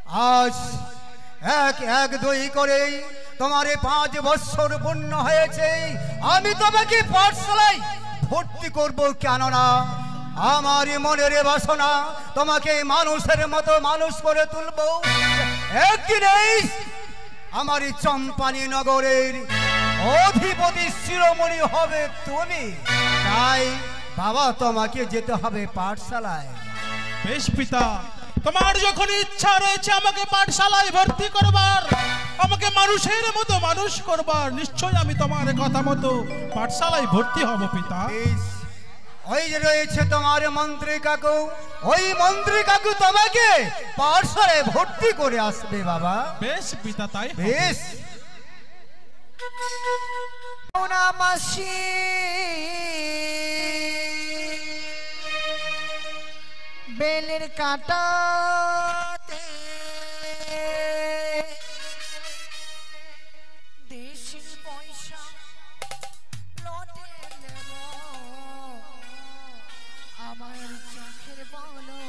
আজ এক এক দুই করে তোমার 5 বছর পূর্ণ হয়েছে। আমি তোমাকে পাঠশালায় ভর্তি করব, কেননা আমার মনের বাসনা তোমাকে মানুষের মতো মানুষ করে তুলব। একদিন আমার চম্পানি নগরের অধিপতি শিরোমণি হবে তুমি। তাই বাবা তোমাকে যেতে হবে পাঠশালায়। বেশ পিতা, তোমার যখন ইচ্ছা রয়েছে আমাকে পাঠশালায় ভর্তি করবার, আমাকে মানুষের মতো মানুষ করবার, নিশ্চয় আমি তোমার কথা মতো পাঠশালায় ভর্তি হব পিতা। ওই যে রয়েছে তোমার মন্ত্রী কাকু, ওই মন্ত্রী কাকু তোমাকে পাঠশালায় ভর্তি করে আসবে বাবা। বেশ পিতা, তাই বেশ। মাসি বেলের কাটাতে দেশের পয়সা লটে নেব, আমার চোখের পলকে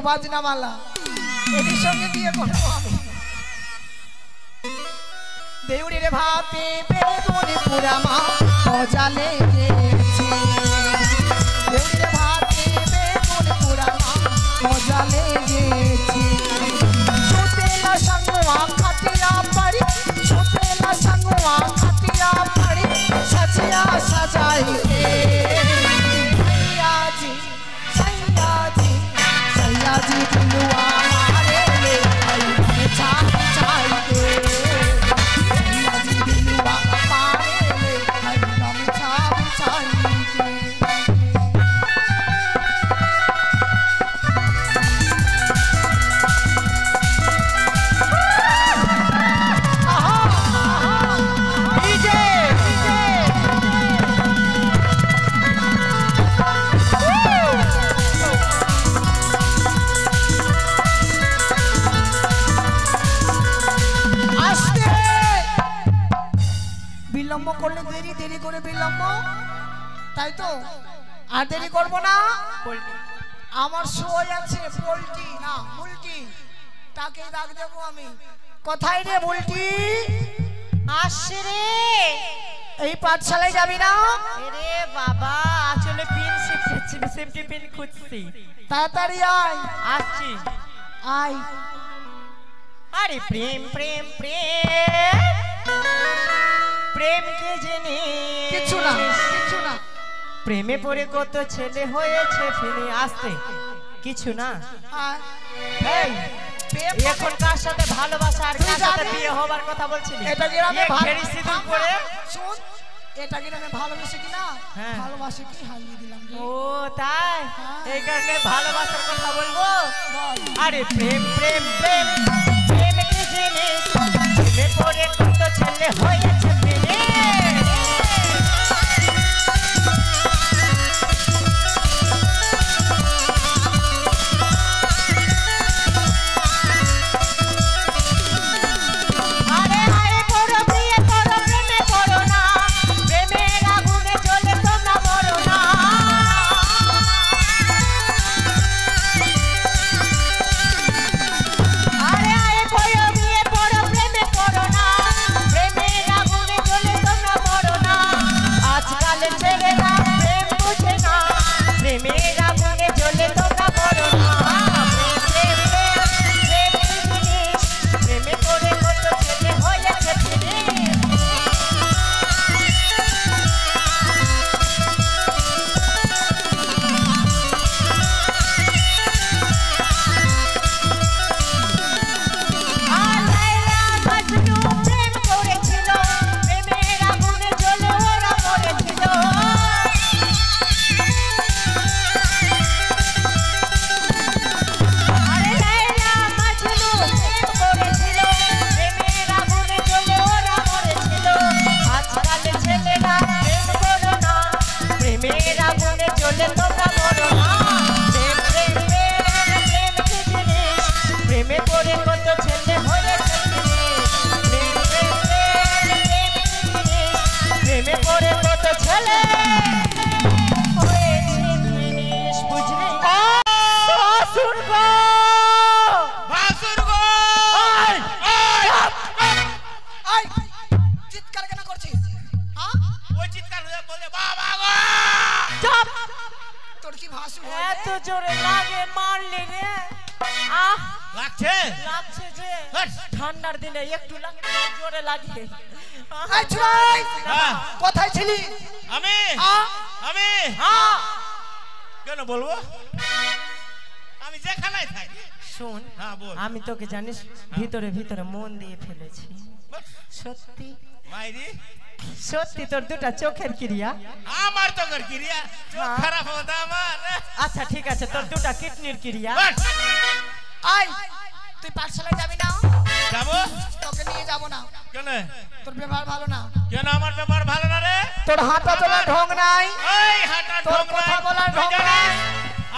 বাজনামালা এদের সঙ্গে বিয়ে করবো আমি। দেউড়ির ভাতে বেগুনি পুরামা মজা লেগেছে, দেউড়ির ভাতে বেগুনি পুরামা মজা লেগেছে। সুতেলা সঙ্গা খাটিয়া পারি, সুতেলা সঙ্গা খাটিয়া পারি, সাজিয়া সাজাইতে जी दिलवा मारे ले आई छाप चाहते, जी दिलवा मारे ले आई हम छाप चाहते। বিলম্ব করলে দেরি, দেরি করে বিলম্ব, তাই তো? আর দেরি করবো না। আমার সই আছে পোল্টি না মুলটি, তাকে ডাক দেবো আমি। কোথায় রে মুলটি? আসছে রে। এই পাঠশালায় যাবি না? আরে বাবা আসলে পিন সেফটি পিন খুঁজছি। তাড়াতাড়ি আয়। আসছি। আয়। আরে প্রেম প্রেম প্রেম প্রেম কে জেনে কিছু না, কিছু না। প্রেমে পড়ে কত ছেলে হয়েছে ফেলে আসতে কিছু না। আয়। এই এখন কার সাথে ভালোবাসা আর কার সাথে বিয়ে হবার কথা বলছিলি? এটা গ্রামে ঘেরি সিঁদুর পরে শুন, এটা গ্রামে ভালোবাসে কিনা? হ্যাঁ। ভালোবাসে কি হারিয়ে দিলাম রে। ও তাই? এই কারণে ভালোবাসার কথা বলবো। বল। আরে প্রেম প্রেম প্রেম প্রেম কি জিনিস প্রেমে পড়ে কত ছেলে হয়েছে ফেলে। ঠান্ডার দিনে একটু জোরে লাগে। কোথায় ছিলি? আমি আমি কেন বলবো? আমি যেখানেই থাকি। শোন, হ্যাঁ বল। আমি তোকে জানিস ভিতরে ভিতরে মন দিয়ে ফেলেছি। সত্যি মাইরি, সত্যি তোর দুটা চোখের ক্রিয়া। আমার চোখের ক্রিয়া খারাপ হতো আমার। আচ্ছা ঠিক আছে, তোর দুটা কিডনির ক্রিয়া। আয়, তুই পাঠশালায় যাবি না? যাবো। তোকে নিয়ে যাবো না। কেন? তোর ব্যবহার ভালো না। কেন আমার ব্যবহার ভালো না রে? তোর হাঁটা চলার ঢং নাই। এই হাঁটা ঢং নাই, কথা বলার ঢং নাই।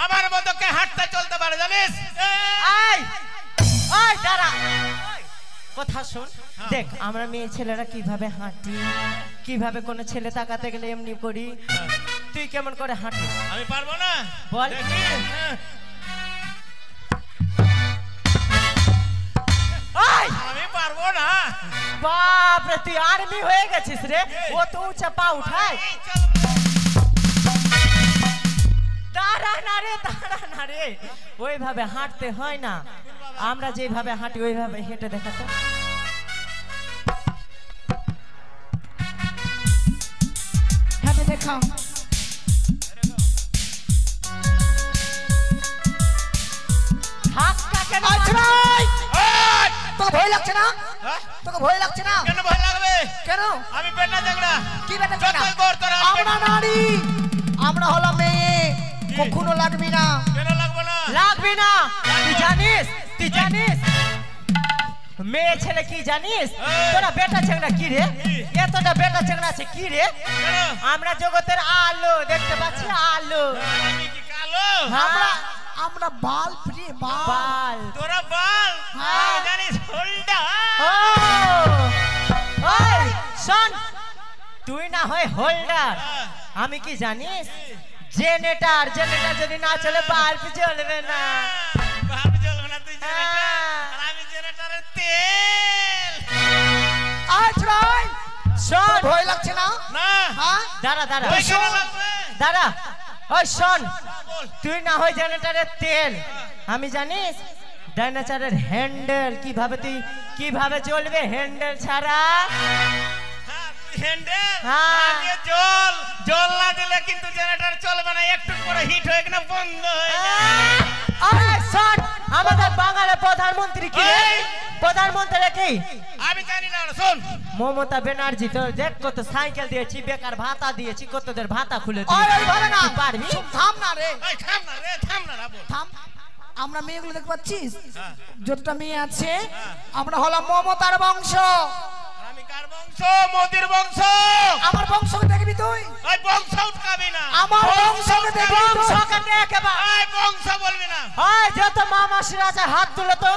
আমার মতো কে হাঁটতে চলতে পারে জানিস? আয় আয় দাঁড়া, কথা শোন। দেখ আমরা মেয়ে ছেলেরা কিভাবে হাঁটি, কিভাবে কোনো ছেলে তাকাতে গেলে এমনি করি, তুই কেমন করে হাঁটিস? আমি পারবো না। বল। আমি পারবো না। বাপ রে, তুই আর্মি হয়ে গেছিস রে। ও তো উঁচা পা উঠায়। দাঁড়া না রে, দাঁড়া না রে, ওইভাবে হাঁটতে হয় না। আমরা যেভাবে হাঁটি ওইভাবে হেঁটে দেখাতো। হেঁটে দেখাও। ধাক্কা কেন? তোকে ভয় লাগছে না? তোকে ভয় লাগছে না? কেন ভয় লাগবে? কেন? আমি বেটা দেখনা। কি বেটা দেখনা? আমরা নারী, আমরা হলাম মেয়ে, কখনো লাগবি না। কেন লাগবো না? লাগবি না। তুই জানিস, তুই জানিস মেয়ে ছেলে কি জানিস? তোরা বেটা চেংড়া কি রে? এতটা বেটা চেংড়া আছে কি রে? আমরা জগতের আলো দেখতে পাচ্ছি, আলো। আমি কি কালো? আমরা বাল রে, বাল। তোরা বাল? আমি জানিস হোল্ডা। ও ওই শোন, হয় হোল্ডার, আমি কি জানিস জেনারেটর, জেনারেটর যদি না চলে বাল্ব জ্বলবে না। বাল্ব জ্বলবে না, তুই জেনারেটর আর আমি জেনারেটরের তেল। আজ ভাই শোন, ভয় লাগছে না? না হ্যাঁ দাঁড়া দাঁড়া ওই কেন লাগবে? দাঁড়া, ওই শোন, বল। তুই না হয় জেনারেটরের তেল, আমি জানিস ডাইনোসরের হ্যান্ডেল কিভাবে, তুই কিভাবে চলবে হ্যান্ডেল ছাড়া? হ্যাঁ, তুই হ্যান্ডেল হ্যাঁ। আর ইয়ে জল, জল না দিলে কিন্তু জেনারেটর চলবে না, একটু করে হিট হয়ে কিনা বন্ধ হয়ে যায়। এই শোন, আমাদের বাঙালি প্রধানমন্ত্রী কি রে? এই! প্রধানমন্ত্রী কি? আমি জানি না, শোন। মমতা ব্যানার্জি। তো দেখ কত সাইকেল দিয়েছি, বেকার ভাতা দিয়েছি, কতদের ভাতা খুলে ওই দিয়েছি। ওই ভাবে না, তুই পারবি? শুন, থাম না রে, এই থাম না রে, থাম না রে, বল। থাম। আমরা মেয়েগুলো দেখতে পাচ্ছিস, হ্যাঁ। যতটা মেয়ে আছে আমরা হলাম মমতার বংশ। আর আমি কার বংশ? মোদির বংশ। আমার বংশকে দেখবি তুই? ওই বংশ উঠকাবি না, আমার বংশকে দেখবি তুই? বংশকে দেখে বা। ওই বংশ বলবি না। ওই যত মা মাসিরা আছে হাত তুলে তো,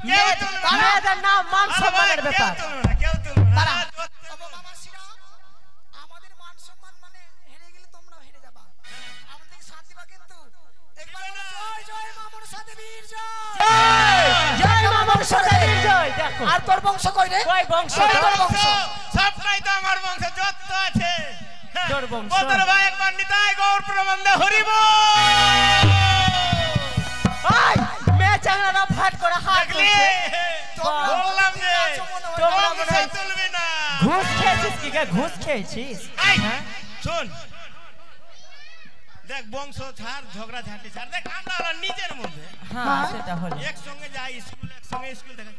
কেউ তুলবে না। মেয়েদের নাম মান আরে ভাই, সম্মানের কেউ ব্যাপার। তুলবে না, কেউ তুলবে না। দাঁড়া। আর বাবা মাসিরা, আমাদের মান সম্মান মানে হেরে গেলে তোমরাও হেরে যাবা, আমাদের থেকে শান্তি দিবা কিন্তু। একবার বলো, জয় জয় মা মনসা দেবীর জয়। জয় মা মনসা দেবীর জয়। দেখো আর তোর বংশ কই রে? কই বংশ? কই তোর বংশ, বংশ? সবটাই তো আমার বংশ, যত আছে। তোর বংশ। ওদের ভাই একবার নিতাই গৌর প্রবন্ধে হরিব। ওই মেয়ে চাংড়ারা ফাট করে হাত দেখলি? তুলছে। বললাম যে তোমরা বংশ মনে হয় তুলবি না। ঘুষ খেয়েছিস কি গে? ঘুষ খেয়েছিস? এই, হ্যাঁ? শোন, দেখ বংশ ছাড়, ঝগড়া ঝাঁটি ছাড়, দেখ আমরা হলো নিজের মধ্যে হ্যাঁ সেটা হলো। একসঙ্গে যাই স্কুল, একসঙ্গে স্কুল থেকে